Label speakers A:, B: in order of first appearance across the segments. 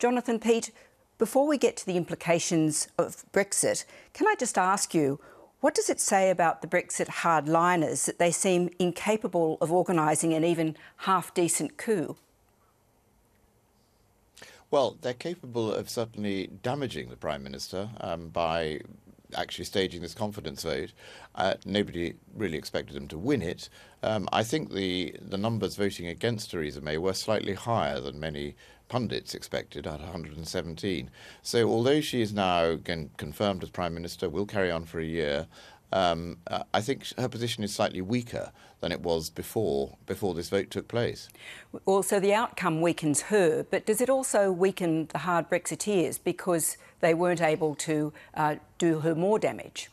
A: Jonathan, Peet, before we get to the implications of Brexit, can I just ask you, what does it say about the Brexit hardliners that they seem incapable of organising an even half-decent coup?
B: Well, they're capable of certainly damaging the Prime Minister by actually staging this confidence vote. Nobody really expected them to win it. I think the numbers voting against Theresa May were slightly higher than many pundits expected, at 117. So although she is now confirmed as Prime Minister, will carry on for a year, I think her position is slightly weaker than it was before this vote took place.
A: Well, so the outcome weakens her, but does it also weaken the hard Brexiteers because they weren't able to do her more damage?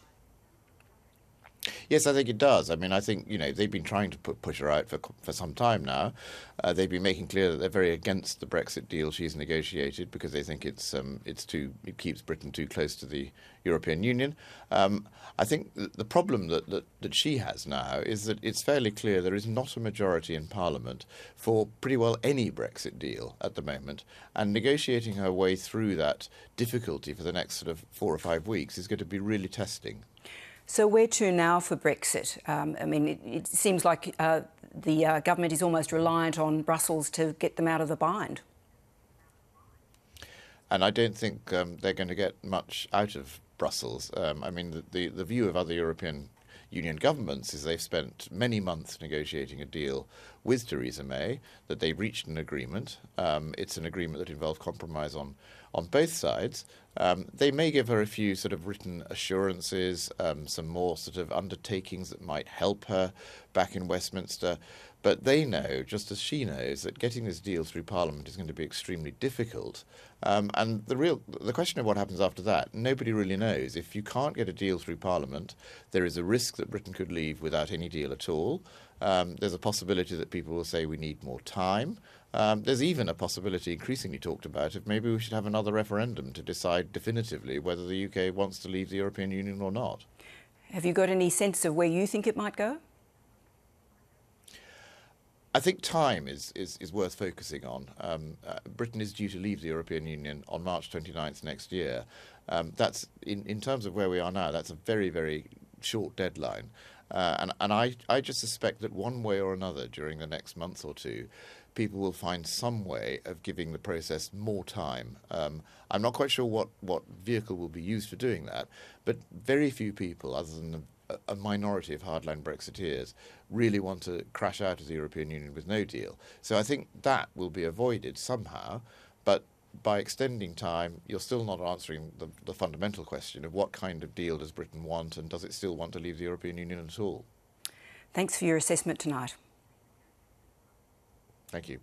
B: Yes, I think it does. I mean, I think, they've been trying to push her out for some time now. They've been making clear that they're very against the Brexit deal she's negotiated because they think it keeps Britain too close to the European Union. I think the problem that she has now is that it's fairly clear there is not a majority in Parliament for pretty well any Brexit deal at the moment, and negotiating her way through that difficulty for the next sort of 4 or 5 weeks is going to be really testing.
A: So where to now for Brexit? I mean, it seems like the government is almost reliant on Brussels to get them out of the bind.
B: And I don't think they're going to get much out of Brussels. I mean, the view of other European Union governments is they've spent many months negotiating a deal with Theresa May, that they've reached an agreement. It's an agreement that involves compromise on both sides. They may give her a few sort of written assurances, some more sort of undertakings that might help her back in Westminster. But they know, just as she knows, that getting this deal through Parliament is going to be extremely difficult. And the question of what happens after that, nobody really knows. If you can't get a deal through Parliament, there is a risk that Britain could leave without any deal at all. There's a possibility that people will say we need more time. There's even a possibility, increasingly talked about, of maybe we should have another referendum to decide definitively whether the UK wants to leave the European Union or not.
A: Have you got any sense of where you think it might go?
B: I think time is worth focusing on. Britain is due to leave the European Union on March 29th next year. That's in terms of where we are now, that's a very, very short deadline. And I just suspect that one way or another during the next month or two, people will find some way of giving the process more time. I'm not quite sure what vehicle will be used for doing that, but very few people, other than a minority of hardline Brexiteers, really want to crash out of the European Union with no deal. So I think that will be avoided somehow, but by extending time, you're still not answering the fundamental question of what kind of deal does Britain want, and does it still want to leave the European Union at all?
A: Thanks for your assessment tonight.
B: Thank you.